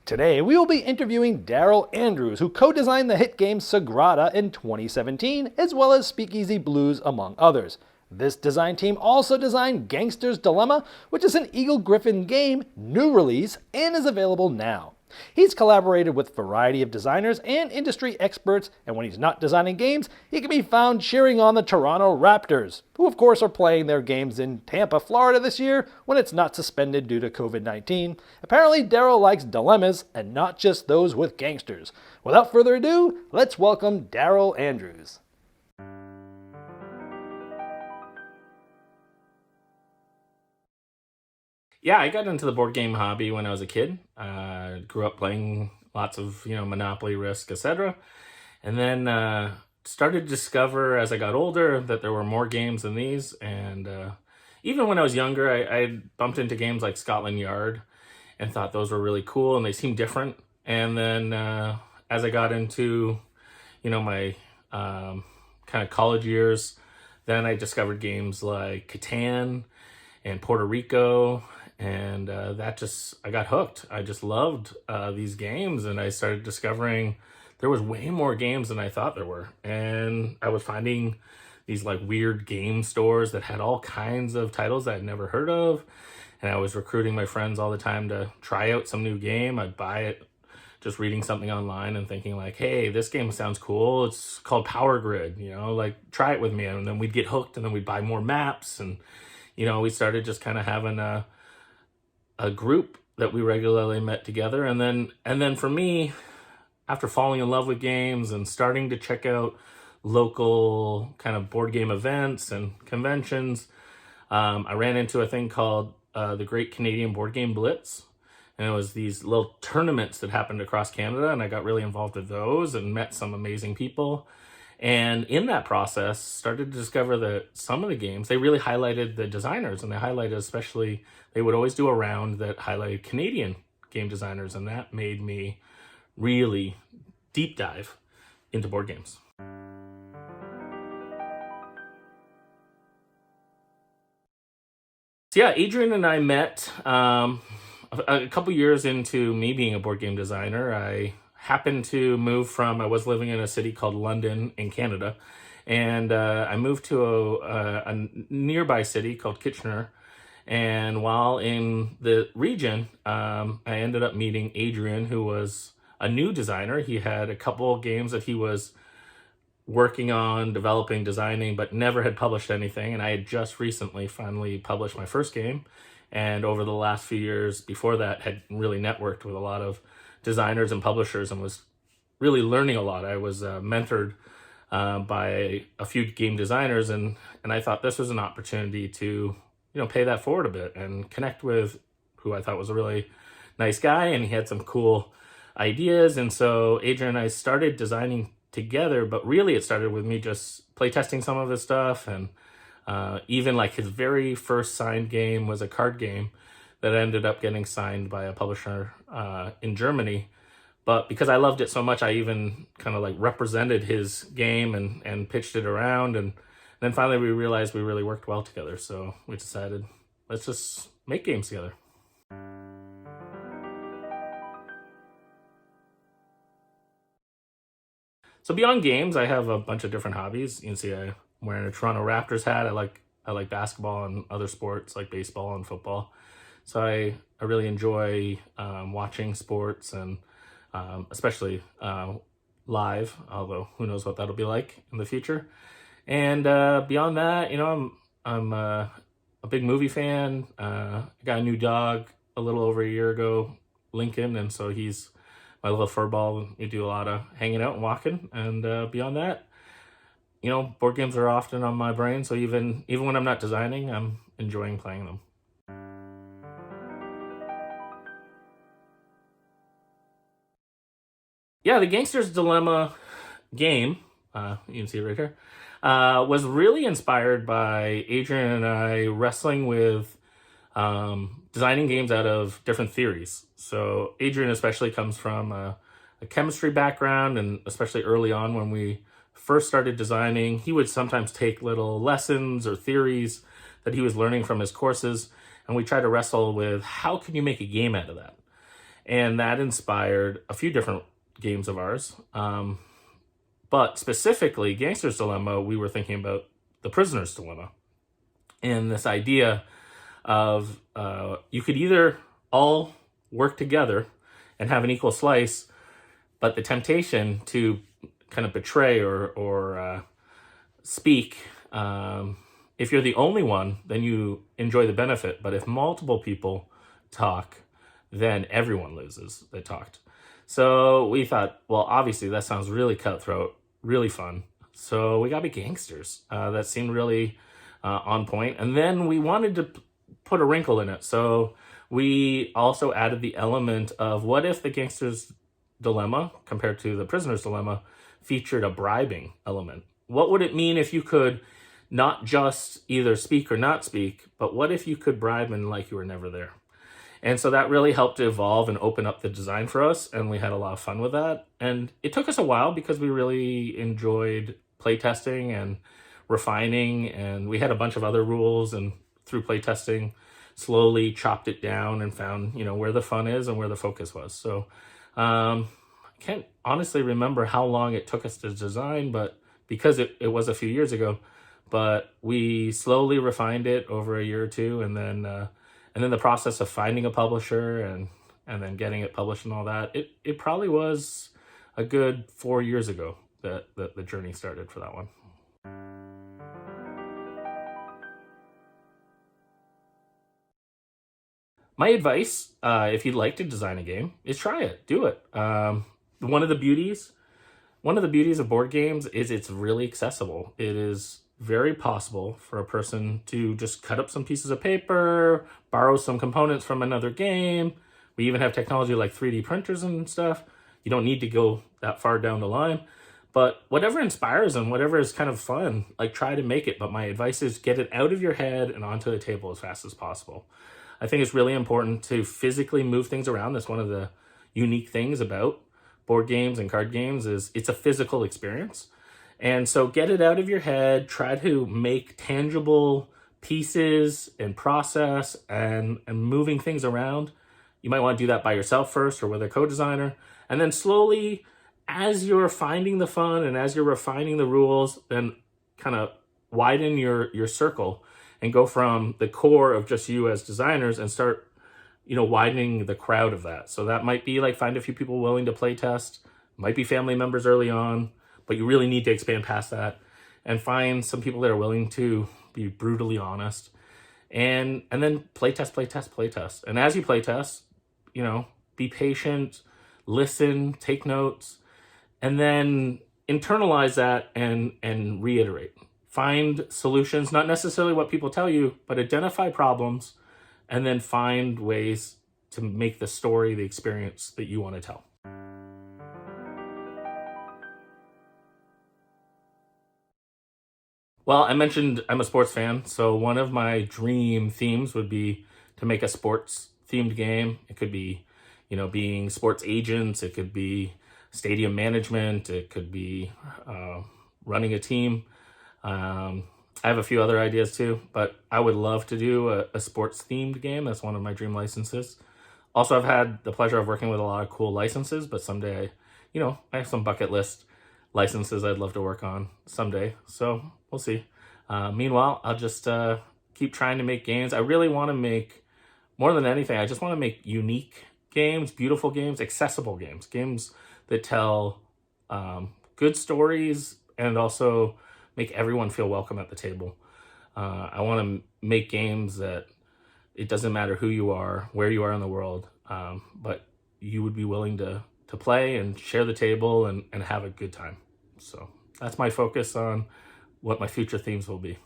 Today, we will be interviewing Daryl Andrews, who co-designed the hit game Sagrada in 2017, as well as Speakeasy Blues, among others. This design team also designed Gangster's Dilemma, which is an Eagle-Gryphon game, new release, and is available now. He's collaborated with a variety of designers and industry experts, and when he's not designing games, he can be found cheering on the Toronto Raptors, who of course are playing their games in Tampa, Florida this year when it's not suspended due to COVID-19. Apparently, Daryl likes dilemmas, and not just those with gangsters. Without further ado, let's welcome Daryl Andrews. Yeah, I got into the board game hobby when I was a kid. Grew up playing lots of, Monopoly, Risk, etc. And then started to discover as I got older that there were more games than these. And even when I was younger, I bumped into games like Scotland Yard and thought those were really cool and they seemed different. And then as I got into, my kind of college years, then I discovered games like Catan and Puerto Rico, and I got hooked. I just loved these games, and I started discovering there was way more games than I thought there were. And I was finding these like weird game stores that had all kinds of titles that I'd never heard of, and I was recruiting my friends all the time to try out some new game. I'd buy it just reading something online and thinking like, hey, this game sounds cool. It's called Power Grid, like try it with me. And then we'd get hooked, and then we'd buy more maps, and we started just kind of having a group that we regularly met together. And then for me, after falling in love with games and starting to check out local kind of board game events and conventions, I ran into a thing called the Great Canadian Board Game Blitz. And it was these little tournaments that happened across Canada, and I got really involved with those and met some amazing people. And in that process, started to discover that some of the games, they really highlighted the designers, and they highlighted especially, they would always do a round that highlighted Canadian game designers, and that made me really deep dive into board games. So yeah, Adrian and I met a couple years into me being a board game designer. I happened to move I was living in a city called London in Canada, and I moved to a nearby city called Kitchener. And while in the region, I ended up meeting Adrian, who was a new designer. He had a couple games that he was working on, developing, designing, but never had published anything. And I had just recently finally published my first game. And over the last few years before that, had really networked with a lot of designers and publishers and was really learning a lot. I was mentored by a few game designers, and I thought this was an opportunity to pay that forward a bit and connect with who I thought was a really nice guy, and he had some cool ideas. And so Adrian and I started designing together, but really it started with me just playtesting some of his stuff. And even like his very first signed game was a card game that ended up getting signed by a publisher in Germany. But because I loved it so much, I even kind of like represented his game and pitched it around. And then finally we realized we really worked well together. So we decided, let's just make games together. So beyond games, I have a bunch of different hobbies. You can see I'm wearing a Toronto Raptors hat. I like basketball and other sports like baseball and football. So I really enjoy watching sports, and especially live, although who knows what that'll be like in the future. And beyond that, I'm a big movie fan. I got a new dog a little over a year ago, Lincoln, and so he's my little fur ball. We do a lot of hanging out and walking. And beyond that, board games are often on my brain. So even when I'm not designing, I'm enjoying playing them. Yeah, the Gangster's Dilemma game, you can see it right here, was really inspired by Adrian and I wrestling with designing games out of different theories. So Adrian especially comes from a chemistry background, and especially early on when we first started designing, he would sometimes take little lessons or theories that he was learning from his courses, and we try to wrestle with how can you make a game out of that. And that inspired a few different games of ours. But specifically, Gangster's Dilemma, we were thinking about the prisoner's dilemma. And this idea of you could either all work together and have an equal slice, but the temptation to kind of betray or speak, if you're the only one, then you enjoy the benefit. But if multiple people talk, then everyone loses that talked. So we thought, well, obviously that sounds really cutthroat, really fun. So we got to be Gangsters. That seemed really on point. And then we wanted to put a wrinkle in it. So we also added the element of what if the Gangster's Dilemma, compared to the Prisoner's Dilemma, featured a bribing element? What would it mean if you could not just either speak or not speak, but what if you could bribe and like you were never there? And so that really helped to evolve and open up the design for us, and we had a lot of fun with that. And it took us a while because we really enjoyed playtesting and refining, and we had a bunch of other rules, and through playtesting, slowly chopped it down and found, where the fun is and where the focus was. So I can't honestly remember how long it took us to design, but because it was a few years ago, but we slowly refined it over a year or two, and then the process of finding a publisher and then getting it published and all that, it probably was a good 4 years ago that the journey started for that one. My advice, if you'd like to design a game, is try it, do it. One of the beauties of board games is it's really accessible. It is very possible for a person to just cut up some pieces of paper, borrow some components from another game. We even have technology like 3D printers and stuff. You don't need to go that far down the line, but whatever inspires and whatever is kind of fun, like try to make it. But my advice is get it out of your head and onto the table as fast as possible. I think it's really important to physically move things around. That's one of the unique things about board games and card games is it's a physical experience. And so get it out of your head, try to make tangible pieces and process and moving things around. You might want to do that by yourself first or with a co-designer. And then slowly, as you're finding the fun and as you're refining the rules, then kind of widen your circle and go from the core of just you as designers and start, widening the crowd of that. So that might be like find a few people willing to play test, might be family members early on, but you really need to expand past that and find some people that are willing to be brutally honest and then play test. And as you play test, be patient, listen, take notes, and then internalize that and reiterate. Find solutions, not necessarily what people tell you, but identify problems and then find ways to make the story, the experience that you want to tell. Well, I mentioned I'm a sports fan, so one of my dream themes would be to make a sports themed game. It could be, being sports agents. It could be stadium management. It could be running a team. I have a few other ideas too, but I would love to do a sports themed game. That's one of my dream licenses. Also, I've had the pleasure of working with a lot of cool licenses, but someday, I have some bucket list licenses I'd love to work on someday. So we'll see. Meanwhile, I'll just keep trying to make games. I really want to make, more than anything, I just want to make unique games, beautiful games, accessible games that tell good stories and also make everyone feel welcome at the table. I want to make games that it doesn't matter who you are, where you are in the world, but you would be willing to play and share the table and have a good time. So that's my focus on what my future themes will be.